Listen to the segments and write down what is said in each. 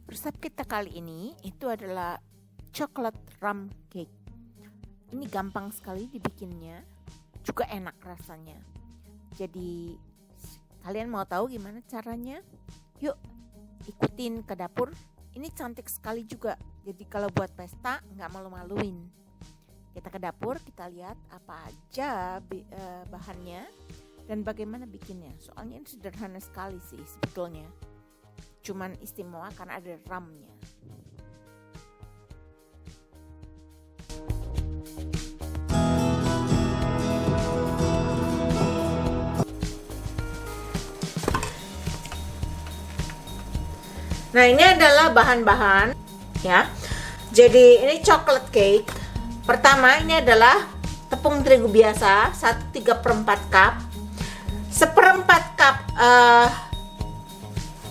Resep kita kali ini itu adalah coklat rum cake. Ini gampang sekali dibikinnya, juga enak rasanya. Jadi kalian mau tahu gimana caranya? Yuk ikutin ke dapur. Ini cantik sekali juga. Jadi kalau buat pesta nggak malu-maluin. Kita ke dapur, kita lihat apa aja bahannya dan bagaimana bikinnya. Soalnya ini sederhana sekali sih sebetulnya. Cuman istimewa karena ada rumnya. Nah, ini adalah bahan-bahan ya. Jadi ini chocolate cake. Pertama ini adalah tepung terigu biasa 1/3/4 cup. 1/4 cup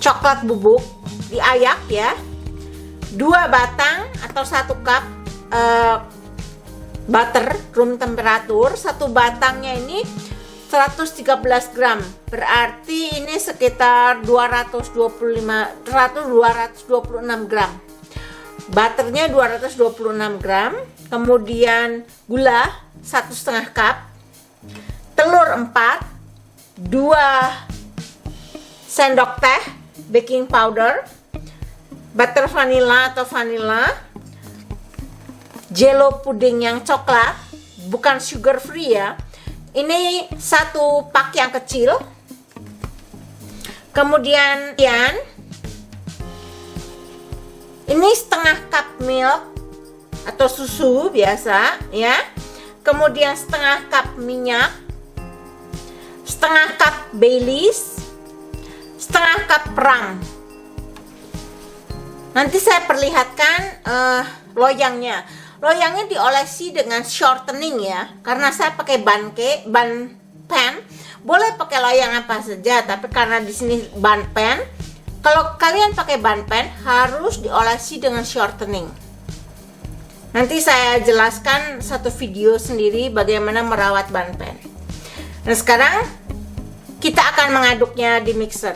coklat bubuk diayak ya. 2 batang atau 1 cup butter room temperatur. 1 batangnya ini 113 gram, berarti ini sekitar 226 gram. Butternya 226 gram, kemudian gula 1,5 cup, telur 4, 2 sendok teh baking powder, butter vanilla atau vanilla, jello puding yang coklat, bukan sugar free ya. Ini 1 pak yang kecil. Kemudian ini setengah cup milk atau susu biasa ya. Kemudian setengah cup minyak, setengah cup Baileys, setengah cup perang. Nanti saya perlihatkan loyangnya. Loyangnya diolesi dengan shortening ya, karena saya pakai ban pan. Boleh pakai loyang apa saja, tapi karena di sini ban pan, kalau kalian pakai ban pan harus diolesi dengan shortening. Nanti saya jelaskan satu video sendiri bagaimana merawat ban pan. Nah, sekarang kita akan mengaduknya di mixer.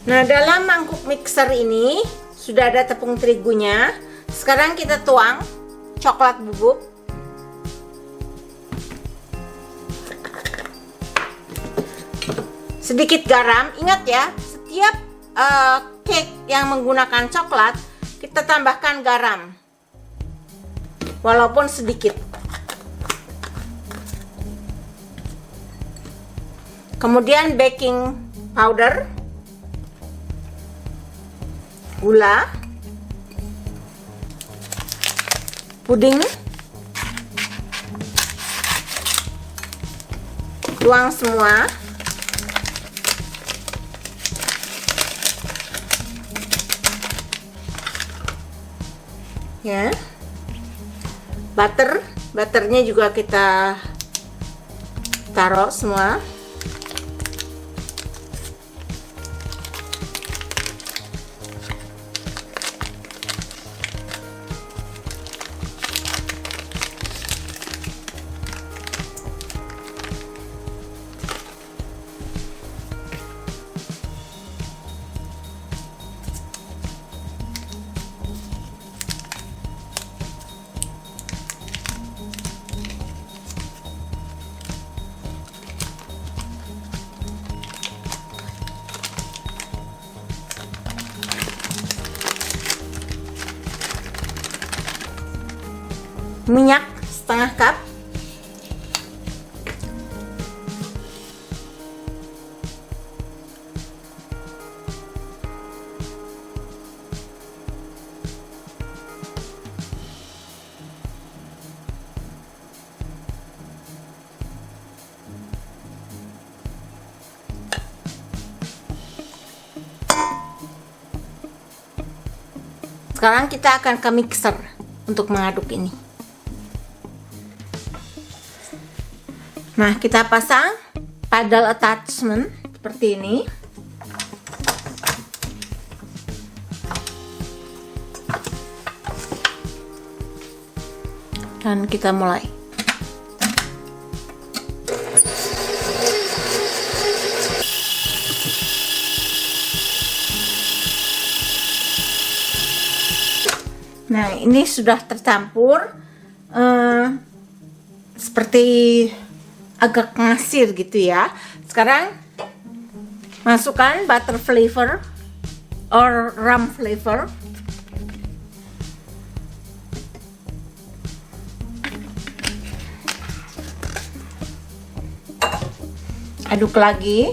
Nah, dalam mangkuk mixer ini sudah ada tepung terigunya. Sekarang kita tuang coklat bubuk. Sedikit garam. Ingat ya, setiap cake yang menggunakan coklat kita tambahkan garam, walaupun sedikit. Kemudian baking powder, gula, puding, tuang semua. Ya. Butternya juga kita taruh semua. Minyak setengah cup. Sekarang kita akan ke mixer untuk mengaduk ini. Nah, kita pasang paddle attachment seperti ini. Dan kita mulai. Nah, ini sudah tercampur seperti agak ngasir gitu ya. Sekarang masukkan butter flavor or rum flavor. Aduk lagi.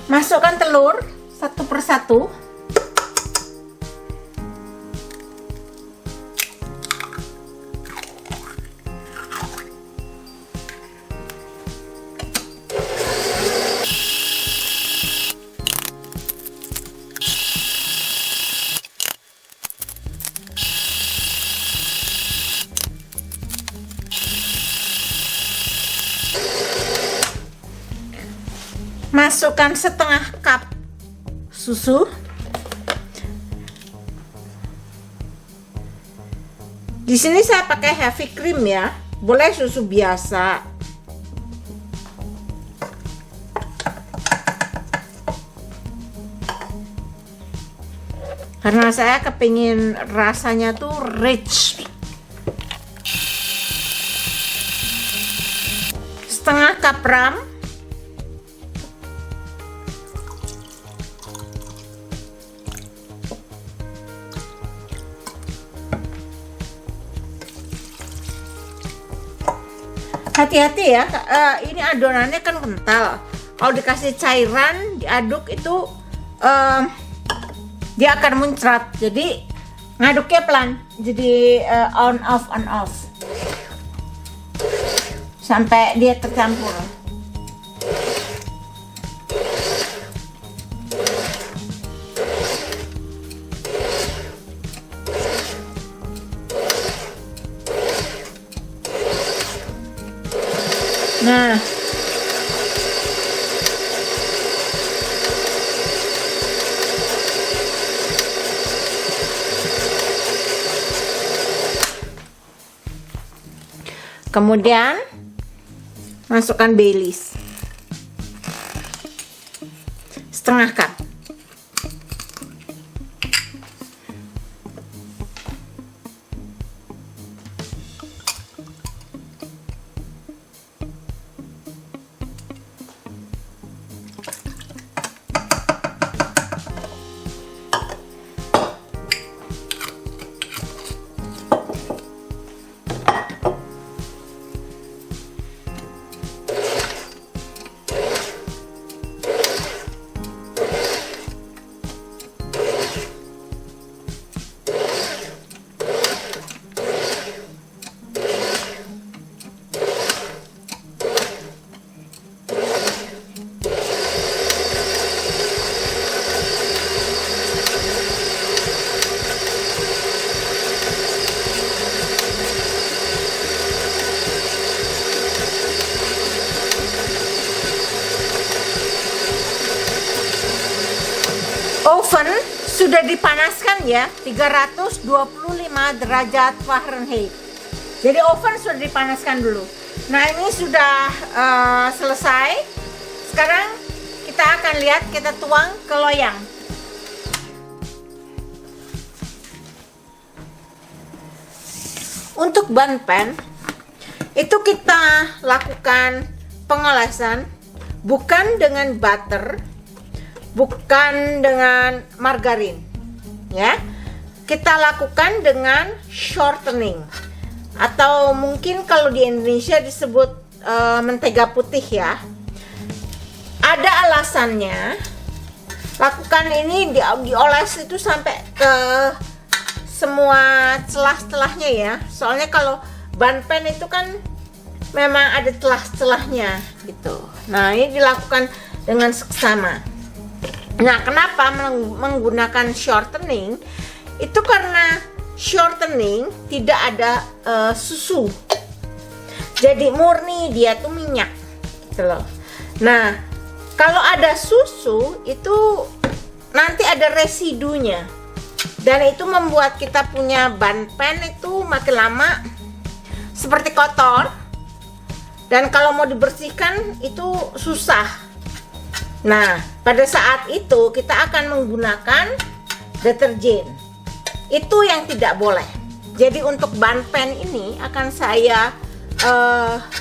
Masukkan telur satu persatu. Masukkan setengah cup susu. Di sini saya pakai heavy cream ya, boleh susu biasa. Karena saya kepingin rasanya tuh rich. Setengah cup rum. Hati-hati ya, ini adonannya kan kental. Kalau dikasih cairan diaduk itu dia akan muncrat. Jadi ngaduknya pelan. Jadi on off sampai dia tercampur. Nah, kemudian masukkan Baileys setengah cup. Oven sudah dipanaskan ya, 325 derajat Fahrenheit. Jadi oven sudah dipanaskan dulu. Nah, ini sudah selesai. Sekarang kita akan lihat, kita tuang ke loyang. Untuk bun pan itu kita lakukan pengolasan bukan dengan butter, bukan dengan margarin ya. Kita lakukan dengan shortening, atau mungkin kalau di Indonesia disebut mentega putih ya. Ada alasannya. Lakukan ini dioles itu sampai ke semua celah-celahnya ya. Soalnya kalau bun pan itu kan memang ada celah-celahnya gitu. Nah, ini dilakukan dengan seksama. Nah, kenapa menggunakan shortening? Itu karena shortening tidak ada susu. Jadi murni dia tuh minyak gitu loh. Nah, kalau ada susu itu nanti ada residunya. Dan itu membuat kita punya bun pan itu makin lama seperti kotor. Dan kalau mau dibersihkan itu susah. Nah, pada saat itu kita akan menggunakan deterjen. Itu yang tidak boleh. Jadi untuk bunpen ini akan saya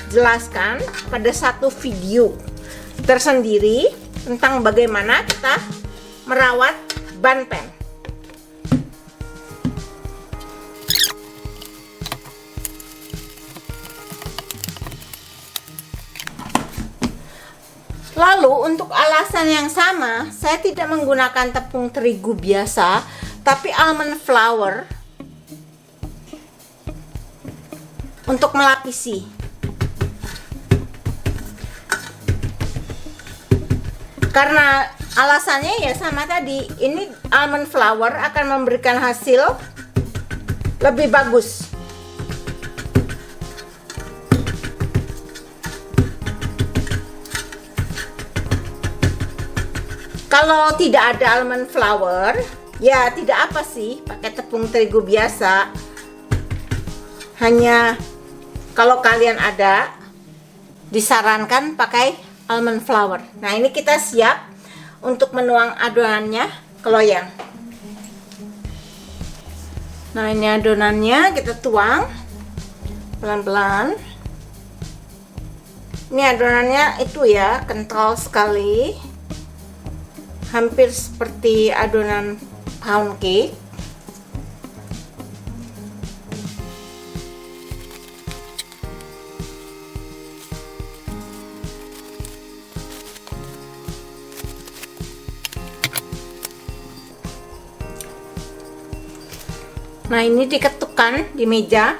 jelaskan pada satu video tersendiri tentang bagaimana kita merawat bunpen. Lalu untuk alasan yang sama, saya tidak menggunakan tepung terigu biasa, tapi almond flour untuk melapisi. Karena alasannya ya sama tadi, ini almond flour akan memberikan hasil lebih bagus. Kalau tidak ada almond flour, ya tidak apa sih, pakai tepung terigu biasa. Hanya kalau kalian ada, disarankan pakai almond flour. Nah, ini kita siap untuk menuang adonannya ke loyang. Nah, ini adonannya kita tuang pelan-pelan. Ini adonannya itu ya, kental sekali. Hampir seperti adonan pound cake. Nah, ini diketukkan di meja.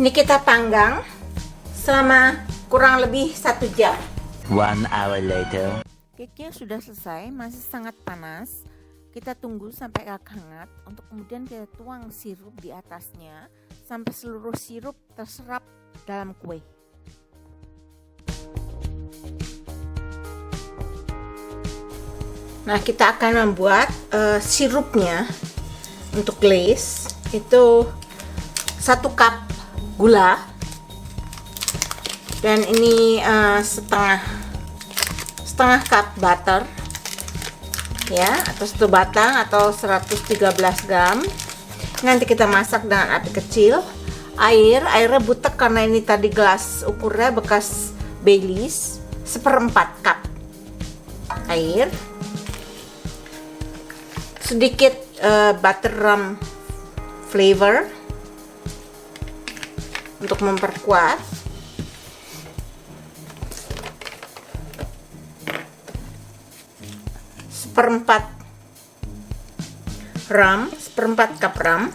Ini kita panggang selama kurang lebih 1 jam. 1 hour later. Cake-nya sudah selesai, masih sangat panas. Kita tunggu sampai agak hangat untuk kemudian kita tuang sirup di atasnya sampai seluruh sirup terserap dalam kue. Nah, kita akan membuat sirupnya untuk glaze. Itu 1 cup gula, dan ini setengah cup butter ya, atau 1 batang atau 113 gram. Nanti kita masak dengan api kecil. Airnya butek karena ini tadi gelas ukurnya bekas Baileys, 1/4 cup air, sedikit butter rum flavor untuk memperkuat. Seperempat cup rum.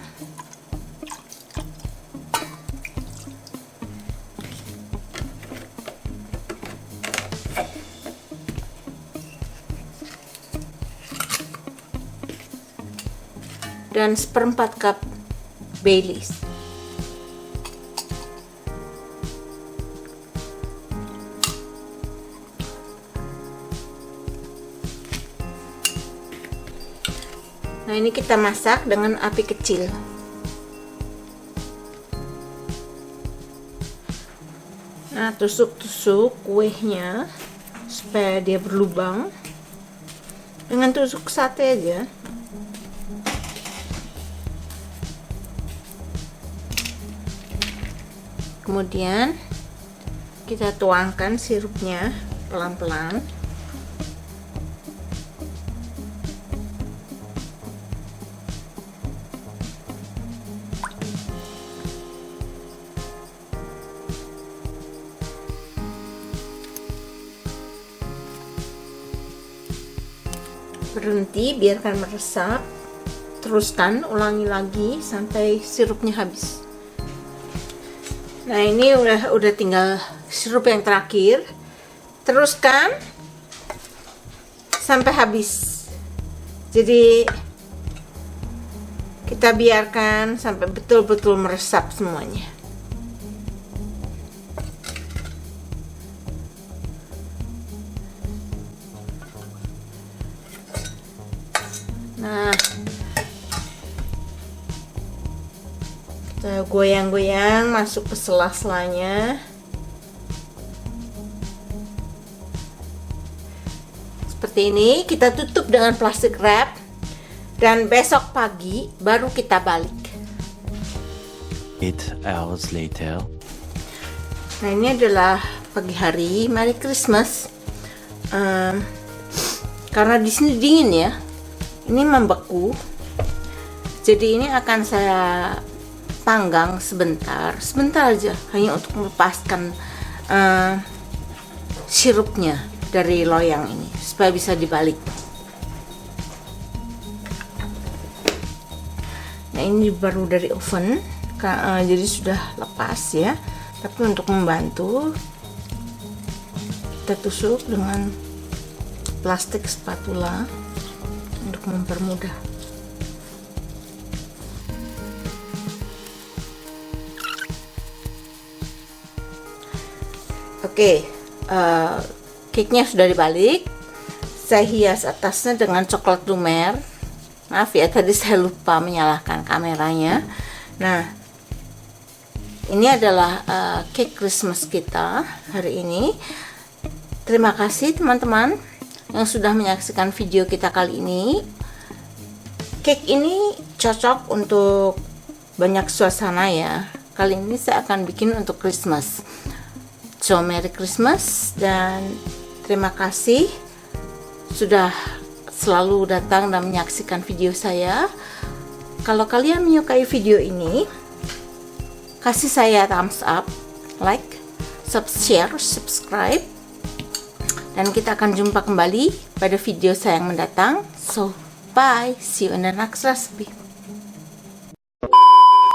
Dan 1/4 cup Baileys. Nah, ini kita masak dengan api kecil. Nah, tusuk-tusuk kuenya supaya dia berlubang dengan tusuk sate aja. Kemudian kita tuangkan sirupnya pelan-pelan. Berhenti, biarkan meresap. Teruskan, ulangi lagi sampai sirupnya habis. Nah, ini udah tinggal sirup yang terakhir. Teruskan sampai habis. Jadi kita biarkan sampai betul-betul meresap semuanya. Nah, kita goyang-goyang masuk ke sela-selanya. Seperti ini, kita tutup dengan plastik wrap dan besok pagi baru kita balik. 8 hours later. Nah, ini adalah pagi hari. Merry Christmas. Karena di sini dingin ya, ini membeku. Jadi ini akan saya panggang sebentar aja, hanya untuk melepaskan sirupnya dari loyang ini supaya bisa dibalik. Nah, ini baru dari oven, jadi sudah lepas ya. Tapi untuk membantu, kita tusuk dengan plastik spatula untuk mempermudah. Oke, cake-nya sudah dibalik. Saya hias atasnya dengan coklat lumer. Maaf ya, tadi saya lupa menyalakan kameranya. Nah, ini adalah cake Christmas kita hari ini. Terima kasih teman-teman yang sudah menyaksikan video kita kali ini. Cake ini cocok untuk banyak suasana ya. Kali ini saya akan bikin untuk Christmas. So, Merry Christmas dan terima kasih sudah selalu datang dan menyaksikan video saya. Kalau kalian menyukai video ini, kasih saya thumbs up, like, share, subscribe. Dan kita akan jumpa kembali pada video saya yang mendatang. So, bye. See you in the next recipe.